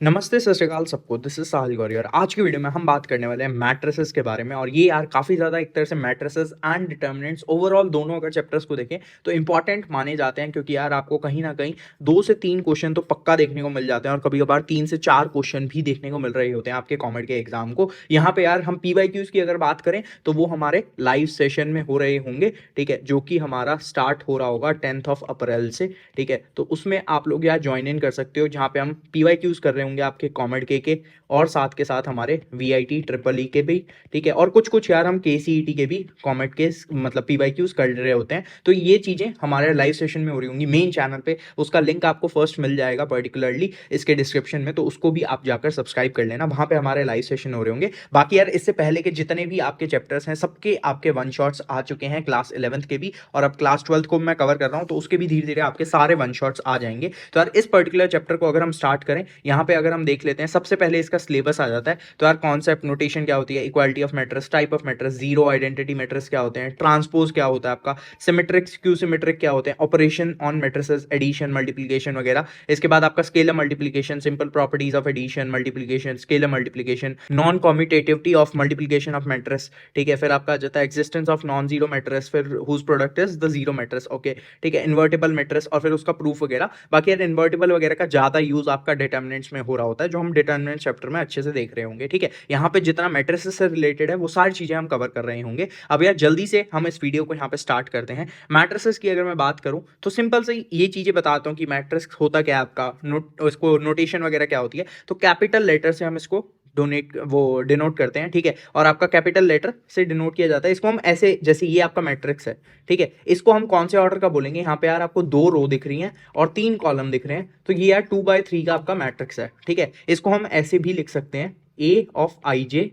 नमस्ते, सत श्री अकाल सबको। दिस इज साहिल गौरी और आज की वीडियो में हम बात करने वाले हैं मैट्रेसेस के बारे में। और ये यार काफ़ी ज़्यादा एक तरह से मैट्रेसेस एंड डिटर्मिनेंट्स ओवरऑल दोनों अगर चैप्टर्स को देखें तो इंपॉर्टेंट माने जाते हैं, क्योंकि यार आपको कहीं ना कहीं 2 से 3 क्वेश्चन तो पक्का देखने को मिल जाते हैं और कभी कभार 3 से 4 क्वेश्चन भी देखने को मिल रहे होते हैं आपके कॉमेड के एग्जाम को। यहाँ पे यार हम PYQs की अगर बात करें तो वो हमारे लाइव सेशन में हो रहे होंगे, ठीक है, जो कि हमारा स्टार्ट हो रहा होगा 10 अप्रैल से। ठीक है, तो उसमें आप लोग यार ज्वाइन इन कर सकते हो, जहाँ पे हम PYQs कर रहे होंगे आपके कॉमेड के और साथ के साथ हमारे VIT ट्रिपल ई के भी। ठीक है, और कुछ कुछ यार हम KCET के भी कॉमेड के मतलब PYQs कर रहे होते हैं। तो ये चीज़ें हमारे लाइव सेशन में हो रही होंगी मेन चैनल पे। उसका लिंक आपको फर्स्ट मिल जाएगा पर्टिकुलरली इसके डिस्क्रिप्शन में, तो उसको भी आप जाकर सब्सक्राइब कर लेना। वहाँ पे हमारे लाइव सेशन हो रहे होंगे। बाकी यार इससे पहले के जितने भी आपके चैप्टर्स हैं सबके आपके वन शॉट्स आ चुके हैं, क्लास 11th के भी, और अब क्लास 12th को मैं कवर कर रहा हूँ तो उसके भी धीरे धीरे आपके सारे वन शॉट्स आ जाएंगे। तो यार इस पर्टिकुलर चैप्टर को अगर हम स्टार्ट करें, यहाँ पे अगर हम देख लेते हैं, सबसे पहले इसका सिलेबस आ जाता है। तो यार कॉन्सेप्ट नोटेशन क्या होती है, equality of matrix, type of matrix, zero identity matrix क्या होते हैं, ट्रांसपोज क्या होता है आपका, सिमेट्रिक क्यू सिमेट्रिक क्या होते हैं, operation on matrices, addition multiplication वगैरह। इसके बाद आपका scalar multiplication, simple properties of addition multiplication, scalar multiplication, non commutativity of multiplication of matrix. ठीक है, फिर आपका आ जाता है existence of non zero matrix, फिर whose product is the zero matrix. Okay, ठीक है, इन्वर्टेबल मैट्रिक्स और फिर उसका प्रूफ वगैरह। बाकी यार इन्वर्टेबल वगैरह का ज्यादा यूज आपका डिटर्मिनेंट्स में हो रहा होता है, जो हम डिटर्मिनेंट चैप्टर में अच्छे से देख रहे होंगे। ठीक है, यहाँ पे जितना मैट्रिसेस से रिलेटेड है वो सारी चीजें हम कवर कर रहे होंगे। अब यार जल्दी से हम इस वीडियो को यहाँ पे स्टार्ट करते हैं। मैट्रिसेस की अगर मैं बात करूं तो सिंपल से ये चीजें बताता हूँ कि मैट्रिक्स होता क्या है आपका, इसको नोटेशन वगैरह क्या होती है। तो कैपिटल लेटर से हम इसको डिनोट करते हैं। ठीक है, और आपका कैपिटल लेटर से डिनोट किया जाता है। इसको हम ऐसे, जैसे ये आपका मैट्रिक्स है, ठीक है, इसको हम कौन से ऑर्डर का बोलेंगे। यहाँ पे यार आपको 2 रो दिख रही हैं और 3 कॉलम दिख रहे हैं, तो ये यार 2/3 का आपका मैट्रिक्स है। ठीक है, इसको हम ऐसे भी लिख सकते हैं, A ऑफ IJ,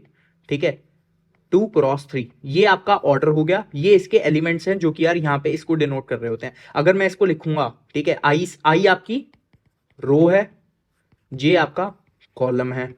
ठीक है, 2 × 3, ये आपका ऑर्डर हो गया। ये इसके एलिमेंट्स हैं जो कि यार यहाँ पे इसको डिनोट कर रहे होते हैं। अगर मैं इसको लिखूंगा, ठीक है, आई आपकी रो है, J आपका कॉलम है।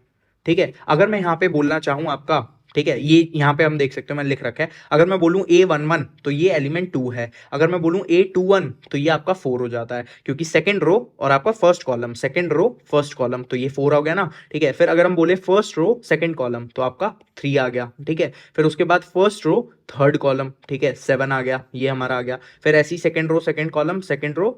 ठीक है, अगर मैं यहाँ पे बोलना चाहूँ आपका, ठीक है, ये यहाँ पे हम देख सकते हो मैंने लिख रखा है। अगर मैं बोलूँ A11 तो ये एलिमेंट 2 है। अगर मैं बोलूँ A21 तो ये आपका 4 हो जाता है, क्योंकि सेकंड रो और आपका first column, second row first column, तो ये 4 हो गया ना। ठीक है, फिर अगर हम बोले फर्स्ट रो सेकंड कॉलम तो आपका 3 आ गया। ठीक है, फिर उसके बाद फर्स्ट रो थर्ड कॉलम, ठीक है, 7 आ गया, ये हमारा आ गया। फिर ऐसी second row second column, second row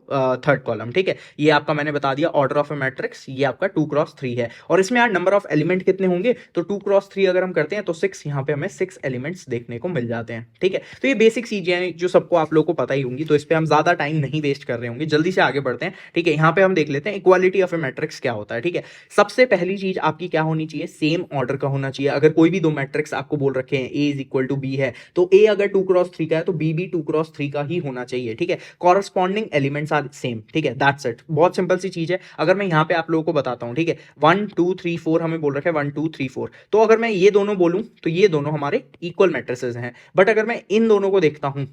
third column. ठीक है, ये आपका मैंने बता दिया ऑर्डर ऑफ ए मैट्रिक्स। ये आपका 2 × 3 है। और इसमें यार नंबर ऑफ एलिमेंट कितने होंगे, तो 2 × 3 अगर हम करते हैं तो 6, यहाँ पे हमें 6 एलिमेंट्स देखने को मिल जाते हैं। ठीक है, तो ये बेसिक चीजें हैं जो सबको आप लोगों को पता ही होंगी, तो इस पे हम ज्यादा टाइम नहीं वेस्ट कर रहे होंगे, जल्दी से आगे बढ़ते हैं। ठीक है, यहाँ पे हम देख लेते हैं इक्वालिटी ऑफ ए मैट्रिक्स क्या होता है। ठीक है, सबसे पहली चीज आपकी क्या होनी चाहिए, सेम ऑर्डर का होना चाहिए। अगर कोई भी 2 मैट्रिक्स आपको बोल रखे हैं A = B है, तो A अगर 2 × 3 का है तो B भी 2 × 3 का ही होना चाहिए। ठीक है, कॉरस्पॉन्डिंग एलिमेंट्स आर सेम। ठीक है, दैट्स इट, बहुत सिंपल सी चीज है। अगर मैं यहाँ पे आप लोगों को बताता हूँ, ठीक है, 1 2 3 4 हमें बोल रखा है 1 2 3 4, तो अगर मैं ये दोनों बोलूं तो ये दोनों हमारे इक्वल मैट्रिसेस हैं। बट अगर मैं इन दोनों को देखता हूं,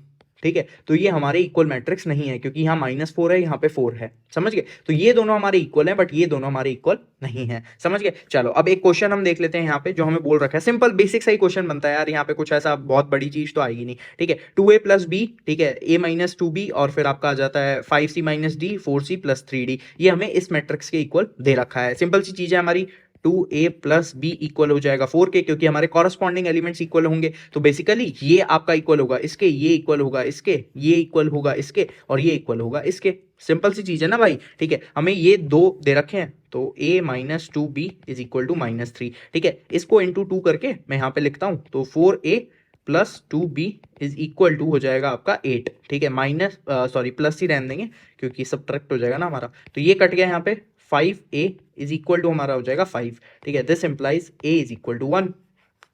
ठीक है, तो ये हमारे इक्वल मैट्रिक्स नहीं है, क्योंकि यहाँ -4 है, यहाँ पे 4 है। समझ गए, तो ये दोनों हमारे इक्वल हैं, बट ये दोनों हमारे इक्वल नहीं है। समझ गए, चलो अब एक क्वेश्चन हम देख लेते हैं यहाँ पे, जो हमें बोल रखा है। सिंपल बेसिक सा ही क्वेश्चन बनता है यार, यहाँ पे कुछ ऐसा बहुत बड़ी चीज तो आएगी नहीं। ठीक है, 2A + B, ठीक है, A - 2B, और फिर आपका आ जाता है 5C - D 4C + 3D। ये हमें इस मैट्रिक्स के इक्वल दे रखा है। सिंपल सी चीज है हमारी, 2A + B इक्वल हो जाएगा 4 के, क्योंकि हमारे कॉरस्पॉन्डिंग एलिमेंट्स इक्वल होंगे। तो बेसिकली ये आपका इक्वल होगा इसके, ये इक्वल होगा इसके, ये इक्वल होगा इसके, और ये इक्वल होगा इसके। सिंपल सी चीज है ना भाई। ठीक है, हमें ये 2 दे रखे हैं, तो A - 2B = -3। ठीक है, इसको इंटू 2 करके मैं यहाँ पे लिखता हूँ, तो 4A + 2B = हो जाएगा आपका 8। ठीक है, प्लस ही रहने देंगे क्योंकि सब्ट्रैक्ट हो जाएगा ना हमारा, तो ये कट गया यहाँ पे। 5A = हमारा हो जाएगा 5। ठीक है, दिस इंप्लाइज A = 1।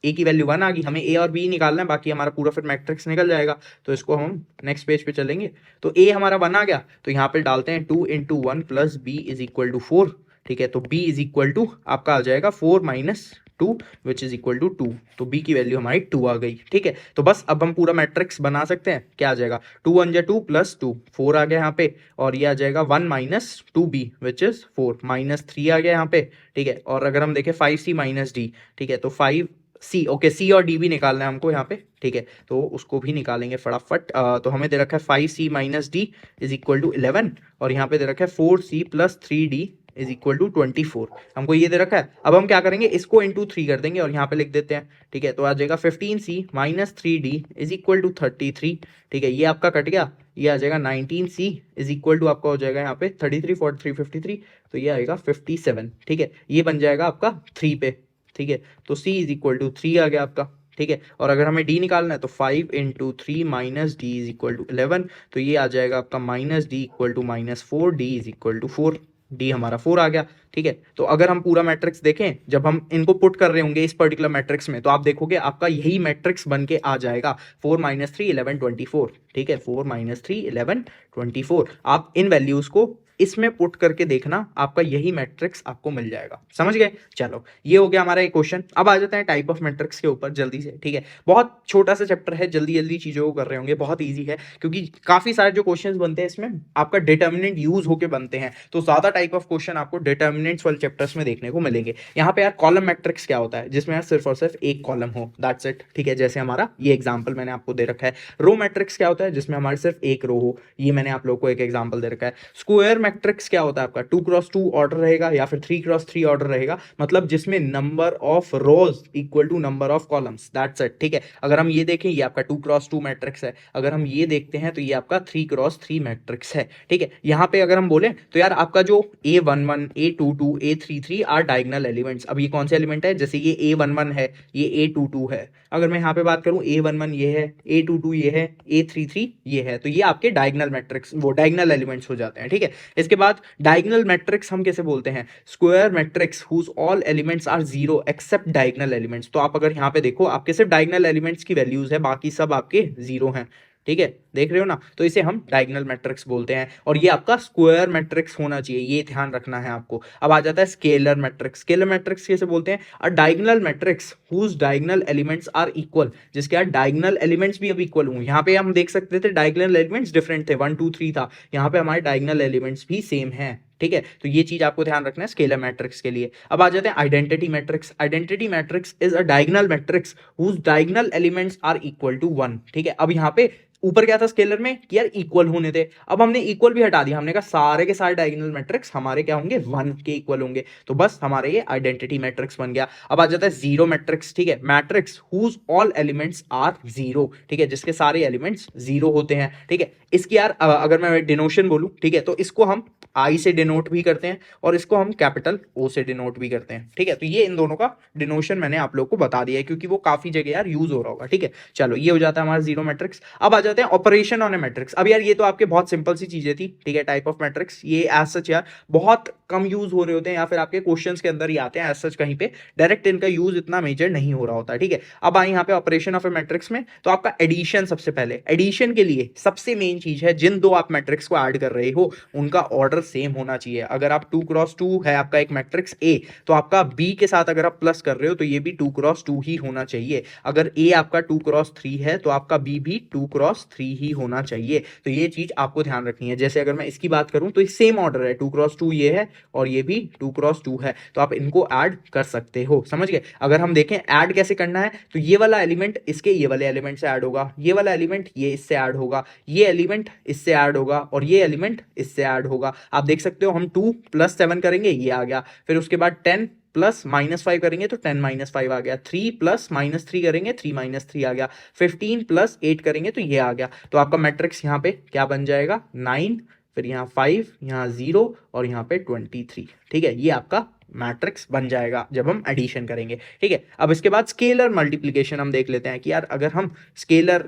ए की वैल्यू 1 आ गई, हमें A और B निकालना है, बाकी हमारा पूरा फिर मैट्रिक्स निकल जाएगा। तो इसको हम नेक्स्ट पेज पे चलेंगे, तो A हमारा 1 आ गया, तो यहाँ पे डालते हैं 2 × 1 + B = 4। ठीक है, तो B = आपका आ जाएगा 4 - 2 विच इज इक्वल टू 2, तो B की वैल्यू हमारी 2 आ गई। ठीक है, तो बस अब हम पूरा मैट्रिक्स बना सकते हैं। क्या आ जाएगा, 2 × 1 = 2 + 2 4 आ गया यहाँ पे, और ये आ जाएगा 1 - 2B विच इज 4 -3 आ गया यहाँ पे। ठीक है, और अगर हम देखें 5C - D, ठीक है, तो 5C, ओके, C और D भी निकालना है हमको यहाँ पे। ठीक है, तो उसको भी निकालेंगे फटाफट। तो हमें दे रखा है 5C - D = 11, और यहाँ पे दे रखा है 4C + 3D is equal to 24, हमको ये दे रखा है। अब हम क्या करेंगे, इसको इंटू 3 कर देंगे और यहाँ पे लिख देते हैं, ठीक है। तो आ जाएगा 15c minus 3d is equal to 33, ठीक है। ये आपका कट गया, ये आ जाएगा 19c इज इक्वल टू आपका हो जाएगा यहाँ पे 33 43 53, तो ये आएगा 57, ठीक है। ये बन जाएगा आपका 3 पे, ठीक है। तो c इज इक्वल टू 3 आ गया आपका, ठीक है। और अगर हमें d निकालना है तो 5 into 3 minus D is equal to 11, तो ये आ जाएगा आपका minus D equal to -4, D is equal to 4, D हमारा 4 आ गया, ठीक है। तो अगर हम पूरा मैट्रिक्स देखें, जब हम इनको पुट कर रहे होंगे इस पर्टिकुलर मैट्रिक्स में, तो आप देखोगे आपका यही मैट्रिक्स बन के आ जाएगा 4 - 3 11 24, ठीक है। 4 - 3 11 24, आप इन वैल्यूज को इसमें पुट करके देखना, आपका यही मैट्रिक्स आपको मिल जाएगा, समझ गए। चलो, ये हो गया हमारा एक क्वेश्चन। अब आ जाते हैं टाइप ऑफ मैट्रिक्स के ऊपर जल्दी से, ठीक है। बहुत छोटा सा चैप्टर है, जल्दी जल्दी चीजों को कर रहे होंगे, बहुत ईजी है, क्योंकि काफी सारे जो क्वेश्चंस बनते हैं इसमें आपका डिटर्मिनेंट यूज होके बनते हैं, तो ज्यादा टाइप ऑफ क्वेश्चन आपको डिटर्मिनेंट्स वाले चैप्टर्स में देखने को मिलेंगे। यहाँ पे यार कॉलम मैट्रिक्स क्या होता है, जिसमें यार सिर्फ और सिर्फ एक कॉलम हो, दैट्स इट, ठीक है। जैसे हमारा ये एग्जाम्पल मैंने आपको दे रखा है। रो मैट्रिक्स क्या होता है, जिसमें हमारे सिर्फ एक रो हो, ये मैंने आप लोग को एक एग्जाम्पल दे रखा है। स्क्वायर मैट्रिक्स क्या होता है आपका, 2x2 ऑर्डर रहेगा या फिर 3x3 ऑर्डर रहेगा, मतलब जिसमें number of rows equal to number of columns, that's it, ठीक है। अगर हम ये देखें, ये आपका 2x2 मैट्रिक्स है। अगर हम ये देखते हैं तो ये आपका 3x3 मैट्रिक्स है, ठीक है। यहाँ पे अगर हम बोले तो यार आपका जो A11 A22 A33 are diagonal elements. अब ये कौन से एलिमेंट है, जैसे ये A11 है, ये A22 है। अगर मैं यहाँ पे बात करूं, A11 ये है, A22 ये है, A33 ये है, तो ये आपके डायगोनल मैट्रिक्स, वो डायगोनल एलिमेंट्स हो जाते हैं, ठीक है। इसके बाद डायगोनल मैट्रिक्स हम कैसे बोलते हैं, square matrix whose all elements are zero except diagonal elements. तो आप अगर यहाँ पे देखो, आपके सिर्फ डायगोनल एलिमेंट्स की वैल्यूज है, बाकी सब आपके जीरो हैं, ठीक है, देख रहे हो ना। तो इसे हम डायगोनल मैट्रिक्स बोलते हैं, और ये आपका स्क्वायर मैट्रिक्स होना चाहिए, ये ध्यान रखना है आपको। अब आ जाता है स्केलर मैट्रिक्स। स्केलर मैट्रिक्स कैसे बोलते हैं, a diagonal matrix whose diagonal elements are equal, जिसके डायगोनल एलिमेंट्स भी अब इक्वल हों। यहाँ पे हम देख सकते थे डायगोनल एलिमेंट्स डिफरेंट थे, 1 2 3 था, यहाँ पे हमारे डायगोनल एलिमेंट्स भी सेम है, ठीक है। तो ये चीज आपको ध्यान रखना है स्केलर मैट्रिक्स के लिए। अब आ जाते हैं identity matrix. Identity matrix is a diagonal matrix whose diagonal elements are equal to 1, ठीक है। अब यहाँ पे ऊपर क्या था स्केलर में कि यार इक्वल होने थे, अब हमने इक्वल भी हटा दिया, हमने कहा सारे के सारे डायगोनल मैट्रिक्स हमारे क्या होंगे, 1 के इक्वल होंगे, तो बस हमारे ये आइडेंटिटी मैट्रिक्स बन गया। अब आ जाता है जीरो मैट्रिक्स, ठीक है। Matrix whose all elements are zero, ठीक है, जिसके सारे एलिमेंट्स जीरो होते हैं, ठीक है। इसकी यार अगर मैं डिनोशन बोलूं, ठीक है, तो इसको हम आई से डिनोट भी करते हैं और इसको हम कैपिटल ओ से डिनोट भी करते हैं, ठीक है। तो ये इन दोनों का डिनोशन मैंने आप लोग को बता दिया है, क्योंकि वो काफी जगह यार यूज हो रहा होगा, ठीक है। चलो, ये हो जाता है हमारा जीरो मैट्रिक्स। अब आ जाते हैं ऑपरेशन ऑन ए मैट्रिक्स। अब यार ये तो आपके बहुत सिंपल सी चीजें थी, ठीक है, टाइप ऑफ मैट्रिक्स। ये एज सच यार बहुत कम यूज हो रहे होते हैं, या फिर आपके क्वेश्चंस के अंदर ही आते हैं एज सच, कहीं पे डायरेक्ट इनका यूज इतना मेजर नहीं हो रहा होता, ठीक है। अब आए यहाँ पे ऑपरेशन ऑफ ए मैट्रिक्स में, तो आपका एडिशन, सबसे पहले एडिशन के लिए सबसे मेन चीज है, जिन दो आप मैट्रिक्स को ऐड कर रहे हो उनका ऑर्डर सेम होना चाहिए। अगर आप 2x2 है आपका एक मैट्रिक्स ए, तो आपका बी के साथ अगर आप प्लस कर रहे हो तो ये भी 2x2 ही होना चाहिए। अगर ए आपका 2x3 है तो आपका बी भी 2x3 ही होना चाहिए। तो ये चीज आपको ध्यान रखनी है। जैसे अगर मैं इसकी बात करूं तो सेम ऑर्डर है, 2x2 ये है और ये भी 2x2 है, तो आप इनको ऐड कर सकते हो, समझ गए। अगर हम देखें ऐड कैसे करना है, तो ये वाला एलिमेंट इसके ये वाले एलिमेंट से ऐड होगा, ये वाला एलिमेंट ये इससे ऐड होगा, ये एलिमेंट इससे ऐड होगा और ये एलिमेंट इससे ऐड होगा। आप देख सकते हो, हम 2 + 7 करेंगे, ये आ गया। फिर उसके बाद 10 + -5 करेंगे तो 10 - 5 आ गया। 3 + -3 करेंगे, 3 - 3 आ गया। 15 + 8 करेंगे तो ये आ गया। तो आपका मैट्रिक्स यहाँ पे क्या बन जाएगा, 9, फिर यहाँ 5, यहाँ 0 और यहाँ पे 23, ठीक है। ये आपका मैट्रिक्स बन जाएगा जब हम एडिशन करेंगे, ठीक है। अब इसके बाद स्केलर मल्टीप्लिकेशन हम देख लेते हैं कि यार अगर हम स्केलर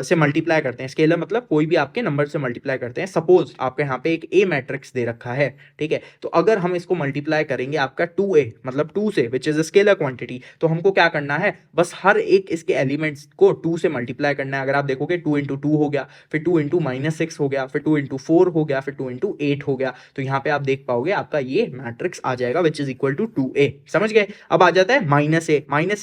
से मल्टीप्लाई करते हैं, स्केलर मतलब कोई भी आपके नंबर से मल्टीप्लाई करते हैं। सपोज आपके यहाँ पे एक ए मैट्रिक्स दे रखा है, ठीक है, तो अगर हम इसको मल्टीप्लाई करेंगे आपका 2a मतलब 2 से, which is a scalar quantity, तो हमको क्या करना है, बस हर एक इसके एलिमेंट्स को 2 से मल्टीप्लाई करना है। अगर आप देखोगे 2 × 2 हो गया, फिर 2 × -6 हो गया, फिर 2 × 4 हो गया, फिर 2 × 8 हो गया, तो यहाँ पे आप देख पाओगे आपका ये मैट्रिक्स आ जाएगा, विच इज इक्वल टू 2a। समझ गए? अब आ जाता है माइनस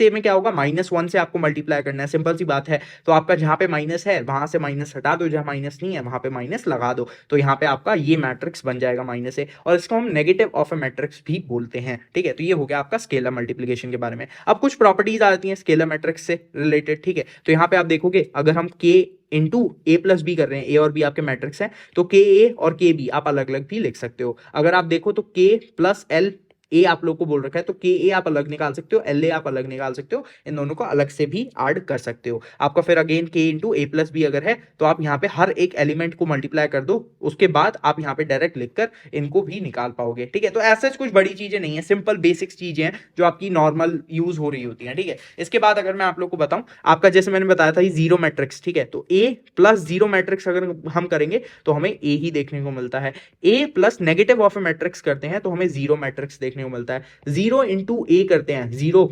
ए में क्या होगा, -1 से आपको मल्टीप्लाई करना है, सिंपल सी बात है। तो आपका जहां पे माइनस है वहां से माइनस हटा दो, जहां माइनस नहीं है वहां पे माइनस लगा दो, तो यहाँ पे आपका ये मैट्रिक्स बन जाएगा -a, और इसको हम नेगेटिव ऑफ ए मैट्रिक्स भी बोलते हैं। ठीक है, तो ये हो गया आपका स्केलर मल्टीप्लिकेशन के बारे में। अब कुछ प्रॉपर्टीज आती हैं स्केलर मैट्रिक्स से रिलेटेड। ठीक है, तो यहाँ पे आप देखोगे अगर हम k इंटू ए प्लस बी कर रहे हैं, ए और बी आपके मैट्रिक्स हैं, तो के ए और के बी आप अलग अलग भी लिख सकते हो। अगर आप देखो तो के प्लस एल ए आप लोग को बोल रखा है, तो के ए आप अलग निकाल सकते हो, एल ए आप अलग निकाल सकते हो, इन दोनों को अलग से भी ऐड कर सकते हो। आपका फिर अगेन के इंटू ए प्लस बी अगर है तो आप यहाँ पे हर एक एलिमेंट को मल्टीप्लाई कर दो, उसके बाद आप यहाँ पे डायरेक्ट लिखकर इनको भी निकाल पाओगे। ठीक है, तो ऐसा कुछ बड़ी चीजें नहीं है, सिंपल बेसिक्स चीजें हैं जो आपकी नॉर्मल यूज हो रही होती है। ठीक है, इसके बाद अगर मैं आप लोग को बताऊं, आपका जैसे मैंने बताया था ये जीरो मैट्रिक्स। ठीक है, तो ए प्लस जीरो मैट्रिक्स अगर हम करेंगे तो हमें ए ही देखने को मिलता है। A plus negative of A matrix करते हैं तो हमें जीरो मैट्रिक्स देखने को मिलता है। 0 इंटू ए करते हैं, जीरो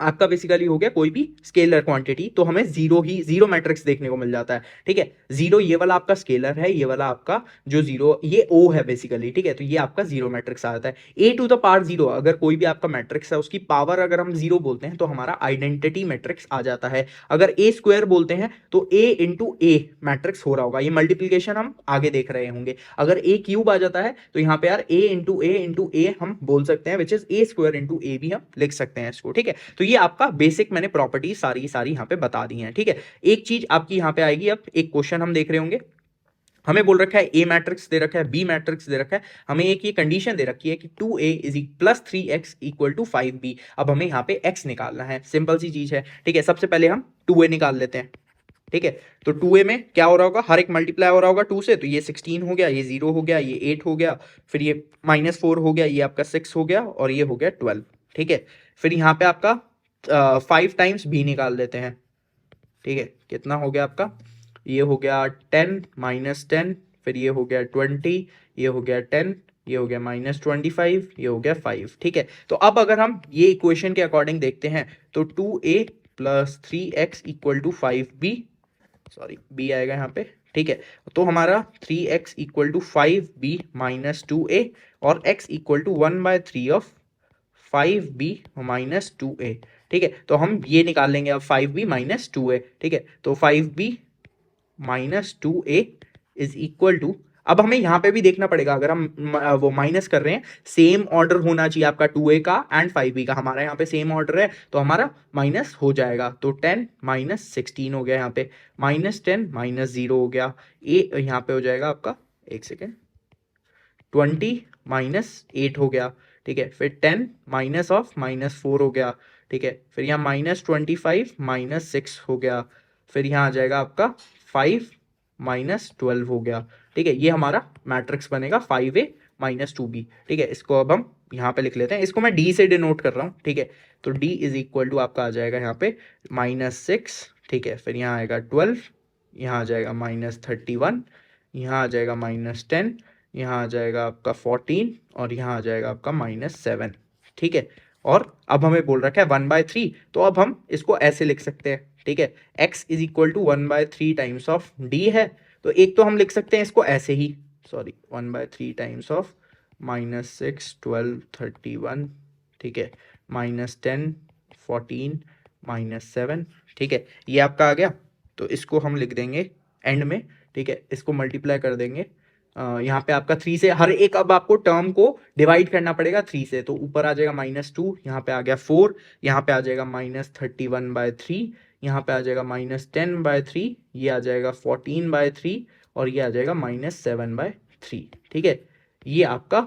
आपका बेसिकली हो गया कोई भी स्केलर क्वांटिटी, तो हमें जीरो मैट्रिक्स देखने को मिल जाता है। ठीक है, जीरो ये वाला आपका स्केलर है, ये वाला आपका जो जीरो ये ओ है बेसिकली। ठीक है, तो ये आपका जीरो मैट्रिक्स आ जाता है। ए टू द पावर जीरो अगर कोई भी आपका मैट्रिक्स है उसकी पावर अगर हम जीरो बोलते हैं तो हमारा आइडेंटिटी मैट्रिक्स आ जाता है। अगर ए स्क्वायर बोलते हैं तो ए इंटू ए मैट्रिक्स हो रहा होगा, ये मल्टीप्लीकेशन हम आगे देख रहे होंगे। अगर ए क्यूब आ जाता है तो यहाँ पे यार ए इंटू ए हम बोल सकते हैं, which is A square into A भी हम लिख सकते हैं इसको। ठीक है, तो ये आपका बेसिक मैंने प्रॉपर्टी सारी यहाँ पे बता दी हैं। ठीक है, एक चीज आपकी यहाँ पे आएगी, अब एक क्वेश्चन हम देख रहे होंगे, हमें बोल रखा है ए मैट्रिक्स दे रखा है, बी मैट्रिक्स दे रखा है, हमें एक ये कंडीशन दे रखी है कि 2a plus 3x equal to 5b। अब हमें यहाँ पे x निकालना है, सिंपल सी चीज है। ठीक है, सबसे पहले हम 2a निकाल लेते हैं। ठीक है, तो 2a में क्या हो रहा होगा, हर एक मल्टीप्लाई हो रहा होगा 2 से, तो ये 16 हो गया, ये 0 हो गया, ये 8 हो गया, फिर ये -4 हो गया, ये आपका 6 हो गया, और ये हो गया 12। ठीक है, फिर यहाँ पे आपका 5 टाइम्स b निकाल देते हैं। ठीक है, कितना हो गया आपका, ये हो गया 10 -10, फिर ये हो गया 20, ये हो गया 10, ये हो गया -25, ये हो गया 5। ठीक है, तो अब अगर हम ये इक्वेशन के अकॉर्डिंग देखते हैं तो 2a plus 3x equal to 5b, sorry b आएगा यहाँ पे। ठीक है, तो हमारा 3x equal to 5b minus 2a और x equal to 1/3 of 5b minus 2a। ठीक है, तो हम ये निकाल लेंगे अब 5b माइनस 2a। ठीक है, तो 5b minus 2a is equal to, अब हमें यहाँ पे भी देखना पड़ेगा, अगर हम वो माइनस कर रहे हैं सेम ऑर्डर होना चाहिए आपका 2a का एंड 5b का, हमारा यहाँ पे सेम ऑर्डर है तो हमारा माइनस हो जाएगा। तो 10 -16 हो गया, यहाँ पे -10 -0 हो गया, ए यहाँ पे हो जाएगा आपका, एक सेकेंड, 20 -8 हो गया। ठीक है, फिर 10 माइनस ऑफ -4 हो गया। ठीक है, फिर यहाँ -25 -6 हो गया, फिर यहाँ आ जाएगा आपका 5 -12 हो गया। ठीक है, ये हमारा मैट्रिक्स बनेगा 5a माइनस 2b। ठीक है, इसको अब हम यहाँ पे लिख लेते हैं, इसको मैं d से डिनोट कर रहा हूँ। ठीक है, तो d इज इक्वल टू आपका आ जाएगा यहाँ पे -6। ठीक है, फिर यहाँ आएगा 12, यहाँ आ जाएगा -31, यहाँ आ जाएगा -10, यहाँ आ जाएगा आपका 14, और यहाँ आ जाएगा आपका -7। ठीक है, और अब हमें बोल रखा है 1/3, तो अब हम इसको ऐसे लिख सकते हैं। ठीक है, x is equal to 1/3 times of d है, तो एक तो हम लिख सकते हैं इसको ऐसे ही, सॉरी 1/3 टाइम्स ऑफ -6 12 31। ठीक है, -10 14 -7। ठीक है, ये आपका आ गया, तो इसको हम लिख देंगे एंड में। ठीक है, इसको मल्टीप्लाई कर देंगे यहाँ पे आपका 3 से, हर एक अब आपको टर्म को डिवाइड करना पड़ेगा 3 से, तो ऊपर आ जाएगा -2, यहाँ पे आ गया 4, यहाँ पे आ जाएगा -31/3, यहाँ पे आ जाएगा -10/3, ये आ जाएगा 14/3, और ये आ जाएगा -7/3। ठीक है, ये आपका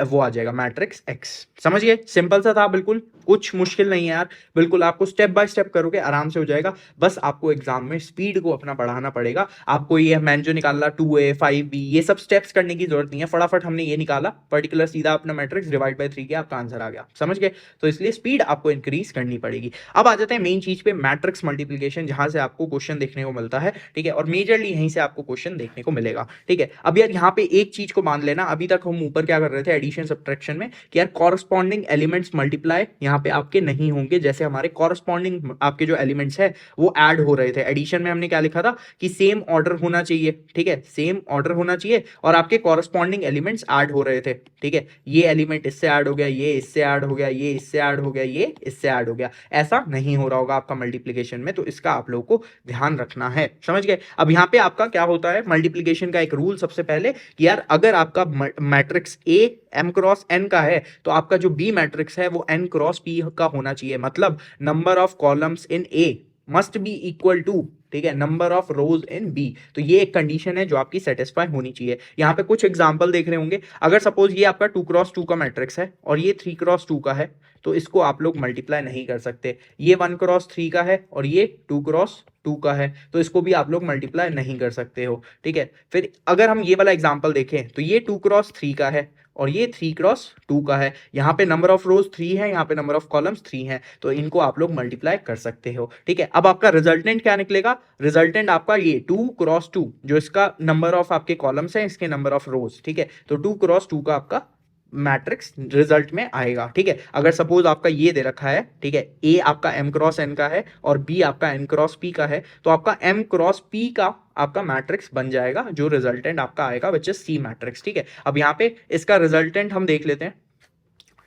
वो आ जाएगा मैट्रिक्स x। समझ गए, सिंपल सा था, बिल्कुल कुछ मुश्किल नहीं है यार, बिल्कुल आपको स्टेप बाय स्टेप करोगे आराम से हो जाएगा। बस आपको एग्जाम में स्पीड को अपना बढ़ाना पड़ेगा। आपको ये मैंने जो निकाला 2a 5b ये सब स्टेप्स करने की जरूरत नहीं है, फटाफट हमने ये निकाला पर्टिकुलर, सीधा अपना मैट्रिक्स डिवाइड बाय 3 किया, आपका आंसर आ गया। समझ गए, तो इसलिए स्पीड आपको इंक्रीज करनी पड़ेगी। अब आ जाते हैं मेन चीज पे, मैट्रिक्स मल्टीप्लीकेशन, जहां से आपको क्वेश्चन देखने को मिलता है। ठीक है, और मेजरली यहीं से आपको क्वेश्चन देखने को मिलेगा। ठीक है, अब यार यहाँ पे एक चीज को मान लेना, अभी तक हम ऊपर क्या कर रहे थे एडिशन सब्ट्रैक्शन में, कि यार कॉरस्पॉन्डिंग एलिमेंट्स मल्टीप्लाई यहाँ यहाँ पे आपके नहीं होंगे, जैसे हमारे कॉरस्पॉन्डिंग आपके जो एलिमेंट्स है वो ऐड हो रहे थे। एडिशन में हमने क्या लिखा था कि सेम ऑर्डर होना चाहिए, ठीक है, सेम ऑर्डर होना चाहिए और आपके कॉरस्पॉन्डिंग एलिमेंट्स ऐड हो रहे थे, ठीक है, ये एलिमेंट इससे ऐड हो गया, ये इससे ऐड हो गया, ये इससे ऐड हो गया, ये इससे ऐड हो गया। ऐसा नहीं हो रहा होगा आपका मल्टीप्लीकेशन में, तो इसका आप लोगों को ध्यान रखना है, समझ गए। अब यहाँ पे आपका क्या होता है मल्टीप्लीकेशन का एक रूल सबसे पहले कि यार अगर आपका matrix A m cross n का है तो आपका जो बी मैट्रिक्स है वो n क्रॉस p का होना चाहिए, मतलब number of columns in A must be equal to, ठीक है, number of rows in B. तो ये एक कंडीशन है जो आपकी सेटिस्फाई होनी चाहिए। यहाँ पे कुछ एग्जांपल देख रहे होंगे, अगर सपोज ये आपका 2x2 का मैट्रिक्स है और ये 3x2 का है तो इसको आप लोग मल्टीप्लाई नहीं कर सकते। ये 1x3 का है और ये 2x2 का है तो इसको भी आप लोग मल्टीप्लाई नहीं कर सकते हो, ठीक है। फिर अगर हम ये वाला एग्जाम्पल देखें तो ये 2x3 का है और ये 3x2 का है, यहाँ पे नंबर ऑफ रोज 3 है, यहाँ पे नंबर ऑफ कॉलम्स 3 है, तो इनको आप लोग मल्टीप्लाई कर सकते हो, ठीक है। अब आपका रिजल्टेंट क्या निकलेगा, रिजल्टेंट आपका ये 2x2 जो इसका नंबर ऑफ आपके कॉलम्स है, इसके नंबर ऑफ रोज, ठीक है, तो 2x2 का आपका मैट्रिक्स रिजल्ट में आएगा, ठीक है। अगर सपोज आपका ये दे रखा है, ठीक है, ए आपका m क्रॉस n का है और b आपका n क्रॉस p का है, तो आपका m क्रॉस p का आपका मैट्रिक्स बन जाएगा जो रिजल्टेंट आपका आएगा विच इज सी मैट्रिक्स, ठीक है। अब यहाँ पे इसका रिजल्टेंट हम देख लेते हैं,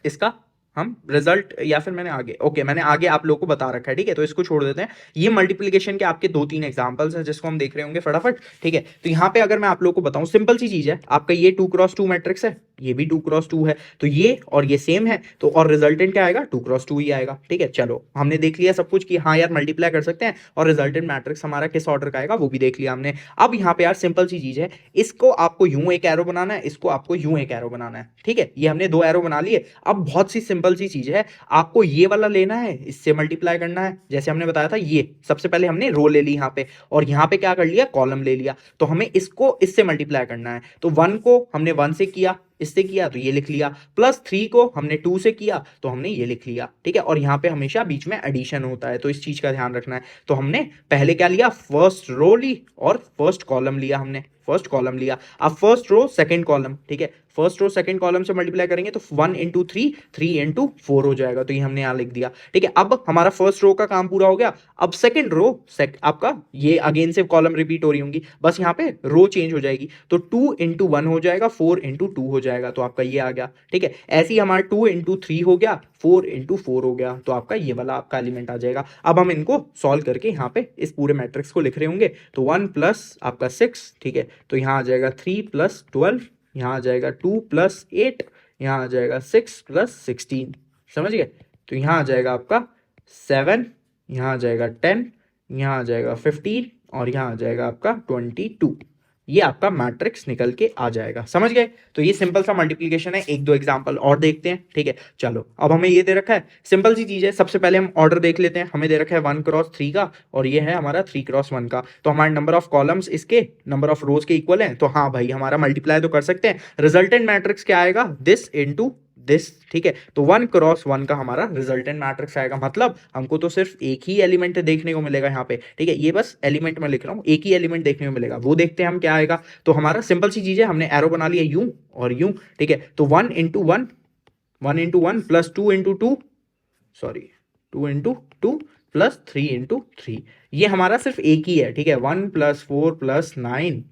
इसका हम रिजल्ट या फिर मैंने आगे मैंने आगे आप लोगों को बता रखा है, ठीक है, तो इसको छोड़ देते हैं। ये मल्टीप्लिकेशन के आपके 2-3 एग्जांपल्स हैं जिसको हम देख रहे होंगे फटाफट, ठीक है। तो यहाँ पे अगर मैं आप लोगों को बताऊं सिंपल सी चीज है, आपका ये 2x2 मैट्रिक्स है, ये भी 2x2 है, तो ये और ये सेम है, तो और रिजल्टेंट क्या आएगा 2x2 ही आएगा, ठीक है। चलो हमने देख लिया सब कुछ कि हाँ यार मल्टीप्लाई कर सकते हैं और रिजल्टेंट मैट्रिक्स हमारा किस ऑर्डर का आएगा वो भी देख लिया हमने। अब यहाँ पे यार सिंपल सी चीज है, इसको आपको यूं एक एरो बनाना है, इसको आपको यूं एक एरो बनाना है, ठीक है, ये हमने 2 एरो बना लिए। अब बहुत सी सिंपल सी चीज है, आपको ये वाला लेना है, इससे मल्टीप्लाई करना है, जैसे हमने बताया था ये सबसे पहले हमने रो ले ली यहाँ पे और यहाँ पे क्या कर लिया कॉलम ले लिया, तो हमें इसको इससे मल्टीप्लाई करना है। तो 1 को हमने 1 से किया, इससे किया तो ये लिख लिया, प्लस 3 को हमने 2 से किया तो हमने ये लिख लिया, ठीक है। और यहाँ पे हमेशा बीच में एडिशन होता है तो इस चीज का ध्यान रखना है। तो हमने पहले क्या लिया, फर्स्ट रो ली और फर्स्ट कॉलम लिया, हमने फर्स्ट कॉलम लिया। अब फर्स्ट रो सेकंड कॉलम, ठीक है, फर्स्ट रो सेकंड कॉलम से मल्टीप्लाई करेंगे तो 1 इंटू 3 3 इंटू 4 हो जाएगा, तो ये हमने यहाँ लिख दिया, ठीक है। अब हमारा फर्स्ट रो का काम पूरा हो गया। अब सेकंड रो आपका ये अगेन से कॉलम रिपीट हो रही होंगी, बस यहाँ पे रो चेंज हो जाएगी, तो 2 इंटू 1 हो जाएगा, 4 इंटू 2 हो जाएगा, तो आपका ये आ गया, ठीक है। ऐसे ही हमारा 2 इंटू 3 हो गया, 4 इंटू 4 हो गया, तो आपका ये वाला आपका एलिमेंट आ जाएगा। अब हम इनको सॉल्व करके यहाँ पे इस पूरे मैट्रिक्स को लिख रहे होंगे, तो 1 प्लस आपका 6, ठीक है, तो यहाँ आ जाएगा 3 प्लस 12, यहाँ आ जाएगा 2 प्लस 8, यहाँ आ जाएगा 6 प्लस 16, समझ गए। तो यहाँ आ जाएगा आपका 7, यहाँ आ जाएगा 10, यहाँ आ जाएगा 15 और यहाँ आ जाएगा आपका 22, ये आपका मैट्रिक्स निकल के आ जाएगा, समझ गए। तो ये सिंपल सा मल्टीप्लिकेशन है। 1-2 एग्जांपल और देखते हैं, ठीक है। चलो अब हमें ये दे रखा है, सिंपल सी चीज है, सबसे पहले हम ऑर्डर देख लेते हैं। हमें दे रखा है 1x3 का और ये है हमारा 3x1 का, तो हमारे नंबर ऑफ कॉलम्स इसके नंबर ऑफ रोज के इक्वल है, तो हाँ भाई हमारा मल्टीप्लाई तो कर सकते हैं। रिजल्टेंट मैट्रिक्स क्या आएगा, दिस इंटू दिस, ठीक है, तो 1x1 का हमारा रिजल्टेंट मैट्रिक्स आएगा, मतलब हमको तो सिर्फ एक ही एलिमेंट देखने को मिलेगा यहाँ पे, ठीक है, ये बस एलिमेंट में लिख रहा हूँ, एक ही एलिमेंट देखने को मिलेगा, वो देखते हैं हम क्या आएगा। तो हमारा सिंपल सी चीज है, हमने एरो बना लिया यूं और यूं, ठीक है, तो 1 into 1 1 into 1 plus 2 into 2 sorry 2 into 2 plus 3 into 3, ये हमारा सिर्फ एक ही है, ठीक है, 1 प्लस 4 प्लस 9,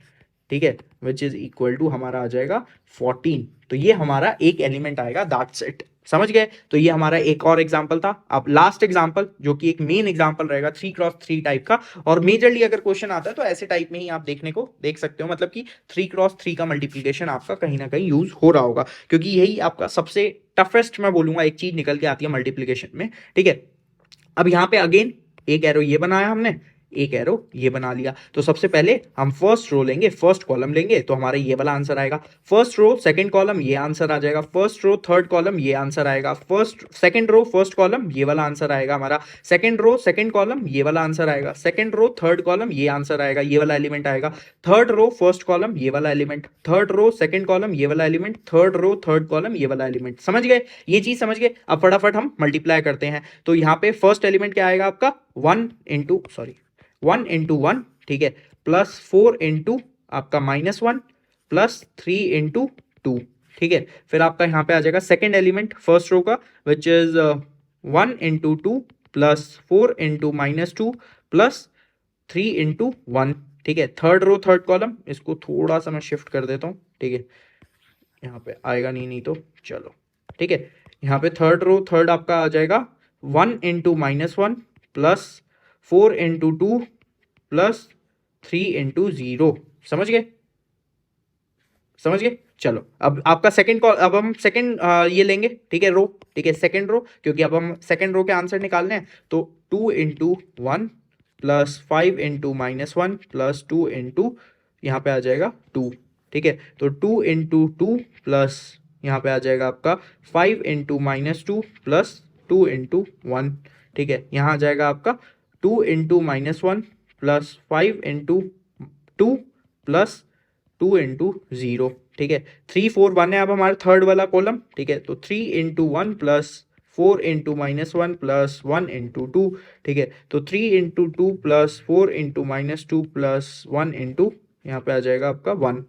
ठीक है, विच इज इक्वल टू हमारा आ जाएगा 14, तो ये हमारा एक एलिमेंट आएगा, दैट्स इट, समझ गए। तो ये हमारा एक और एग्जांपल था। अब लास्ट एग्जांपल जो कि एक मेन एग्जांपल रहेगा 3x3 टाइप का, और मेजरली अगर क्वेश्चन आता है तो ऐसे टाइप में ही आप देख सकते हो, मतलब कि 3x3 का मल्टीप्लिकेशन आपका कहीं ना कहीं यूज हो रहा होगा, क्योंकि यही आपका सबसे टफेस्ट मैं बोलूंगा एक चीज निकल के आती है मल्टीप्लिकेशन में, ठीक है। अब यहाँ पे अगेन एक एरो ये बनाया हमने, एक एरो ये बना लिया, तो सबसे पहले हम फर्स्ट रो लेंगे, फर्स्ट कॉलम लेंगे, तो हमारा ये वाला आंसर आएगा। फर्स्ट रो सेकंड कॉलम ये आंसर आ जाएगा, फर्स्ट रो थर्ड कॉलम ये आंसर आएगा, first second row first column ये वाला आंसर आएगा हमारा, सेकंड रो सेकंड कॉलम ये वाला आंसर आएगा, सेकंड रो थर्ड कॉलम ये आंसर आएगा, ये वाला एलिमेंट आएगा, थर्ड रो फर्स्ट कॉलम ये वाला element, third row second column ये वाला element, third row third column ये वाला एलिमेंट, समझ गए, ये चीज समझ गए। अब फटाफट हम मल्टीप्लाई करते हैं, तो यहाँ पे फर्स्ट एलिमेंट क्या आएगा आपका 1 इंटू 1, ठीक है, प्लस 4 इंटू आपका -1 प्लस 3 इंटू 2, ठीक है। फिर आपका यहाँ पे आ जाएगा सेकेंड एलिमेंट फर्स्ट रो का, which is 1 into 2 plus 4 into -2 plus 3 into 1। ठीक है, थर्ड रो थर्ड कॉलम, इसको थोड़ा सा मैं शिफ्ट कर देता हूँ। ठीक है, यहाँ पे आएगा नहीं तो चलो। ठीक है, यहाँ पे थर्ड रो थर्ड आपका आ जाएगा 1 into -1 plus 4 into 2 plus 3 into 0। समझ गए? समझ गए? चलो, अब आपका सेकंड कॉल, अब हम सेकंड ये लेंगे। ठीक है, रो। ठीक है, सेकंड रो, क्योंकि अब हम सेकंड रो के आंसर निकालने हैं। तो 2 into 1 plus 5 into -1 plus 2 into यहाँ पे आ जाएगा 2। ठीक है, तो 2 इंटू 2 प्लस यहाँ पे आ जाएगा आपका 5 इंटू -2 प्लस 2 इंटू 1। ठीक है, यहाँ आ जाएगा आपका 2 into -1 plus 5 into 2 plus 2 into 0। ठीक है, 3 4 1 है अब हमारा थर्ड वाला कॉलम। ठीक है, तो 3 into 1 plus 4 into -1 plus 1 into 2। ठीक है, तो 3 into 2 plus 4 into -2 plus 1 into यहाँ पे आ जाएगा आपका 1।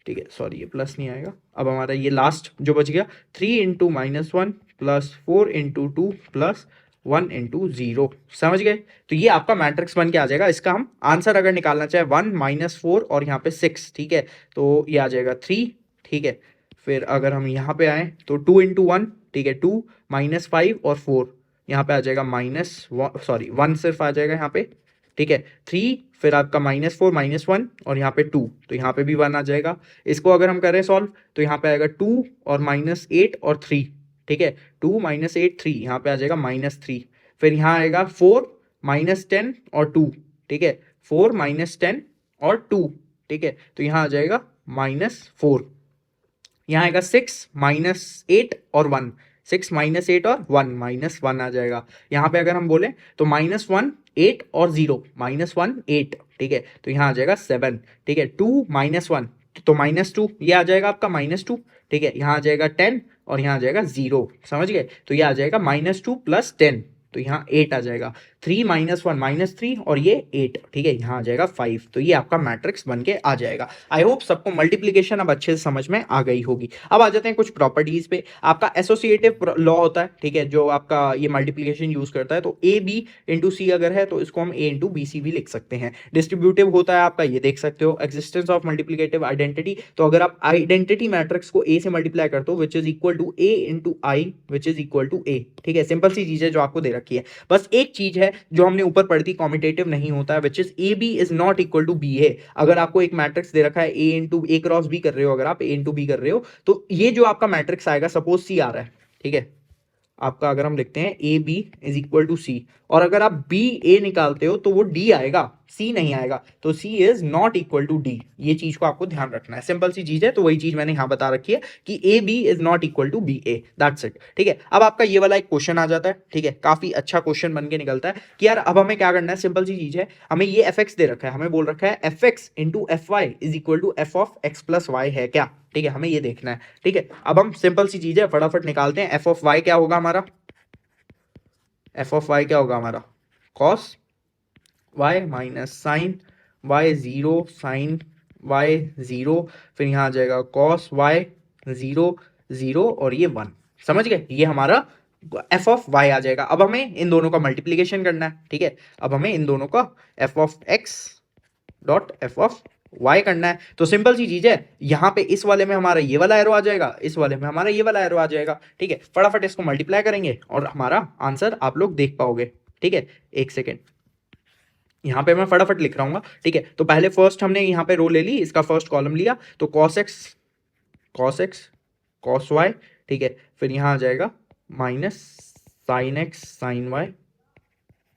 ठीक है, सॉरी ये प्लस नहीं आएगा। अब हमारा ये लास्ट जो बच गया 3 into -1 plus 4 into 2 plus 1 into 0। समझ गए? तो ये आपका मैट्रिक्स बन के आ जाएगा। इसका हम आंसर अगर निकालना चाहे 1 -4 और यहाँ पे 6। ठीक है, तो ये आ जाएगा 3। ठीक है, फिर अगर हम यहाँ पे आए तो 2 इंटू 1। ठीक है, 2 -5 और 4, यहाँ पे आ जाएगा -1 सिर्फ आ जाएगा यहाँ पे। ठीक है, 3, फिर आपका -4 -1 और यहाँ पे 2, तो यहाँ पे भी 1 आ जाएगा। इसको अगर हम करें सॉल्व तो यहाँ पे आएगा 2 और -8 और 3। ठीक है, 2 -8 3, यहाँ पे आ जाएगा -3। फिर यहाँ आएगा 4 -10 और 2। ठीक है, 4 -10 और 2। ठीक है, तो यहाँ आ जाएगा -4। यहाँ आएगा 6 -8 और 1। 6 -8 और 1 -1 आ जाएगा। यहाँ पे अगर हम बोले तो -1 8 और 0, -1 8। ठीक है, तो यहाँ आ जाएगा 7। ठीक है, 2 -1 तो -2, ये आ जाएगा आपका -2। ठीक है, यहाँ आ जाएगा 10 और यहाँ आ जाएगा 0। समझ गए? तो ये आ जाएगा -2 प्लस 10, तो यहाँ 8 आ जाएगा। 3 -1 -3 और ये 8। ठीक है, यहाँ आ जाएगा 5। तो ये आपका मैट्रिक्स बन के आ जाएगा। आई होप सबको मल्टीप्लीकेशन अब अच्छे से समझ में आ गई होगी। अब आ जाते हैं कुछ प्रॉपर्टीज पे। आपका एसोसिएटिव लॉ होता है। ठीक है, जो आपका ये मल्टीप्लीकेशन यूज करता है, तो ए बी इंटू सी अगर है तो इसको हम ए इंटू बी सी भी लिख सकते हैं। डिस्ट्रीब्यूटिव होता है आपका, ये देख सकते हो, एक्जिस्टेंस ऑफ मल्टीप्लीकेटिव आइडेंटिटी। तो अगर आप आइडेंटिटी मैट्रिक्स को ए से मल्टीप्लाई करते हो which is equal to A into I which is equal to A. ठीक है, सिंपल सी चीज है जो आपको दे रखी है। बस एक चीज है जो हमने ऊपर पढ़ी थी, कॉम्यूटेटिव नहीं होता है, which is A B is not equal to B A. अगर आपको एक मैट्रिक्स दे रखा है A into A cross B कर रहे हो, अगर आप ए इंटू बी कर रहे हो, तो ये जो आपका मैट्रिक्स आएगा, सपोज सी आ रहा है। ठीक है, आपका अगर हम लिखते हैं A B is equal to C, और अगर आप बी ए निकालते हो तो वो डी आएगा, सी नहीं आएगा, तो C is not equal to D. ये चीज को आपको ध्यान रखना है, सिंपल सी चीज है। तो वही चीज मैंने यहां बता रखी है कि A B is not equal to B A, that's it. ठीक है, अब आपका ये वाला एक क्वेश्चन आ जाता है। ठीक है, काफी अच्छा क्वेश्चन बन के निकलता है कि यार अब हमें क्या करना है। सिंपल सी चीज है, हमें ये एफ एक्स दे रखा है, हमें बोल रखा है F X into F Y is equal to F of x plus Y है क्या। ठीक है, हमें ये देखना है। ठीक है, अब हम सिंपल सी चीज है फटाफट निकालते हैं। एफ ऑफ वाई क्या होगा हमारा, एफ ऑफ वाई क्या होगा हमारा, cos Y minus sine Y 0 sine Y 0, फिर यहाँ आ जाएगा कॉस वाई 0 0 और ये 1। समझ गए? ये हमारा एफ ऑफ वाई आ जाएगा। अब हमें इन दोनों का मल्टीप्लीकेशन करना है। ठीक है, अब हमें इन दोनों का f of x dot f of y करना है। तो सिंपल सी चीज है, यहाँ पे इस वाले में हमारा ये वाला एरो आ जाएगा, इस वाले में हमारा ये वाला एरो आ जाएगा। ठीक है, फटाफट इसको मल्टीप्लाई करेंगे और हमारा आंसर आप लोग देख पाओगे। ठीक है, एक सेकेंड, यहाँ पे मैं फटाफट लिख रहा हूँ। ठीक है, तो पहले फर्स्ट हमने यहाँ पे रो ले ली, इसका फर्स्ट कॉलम लिया, तो कॉस एक्स कॉस वाई। ठीक है, फिर यहाँ आ जाएगा minus sine x sine y.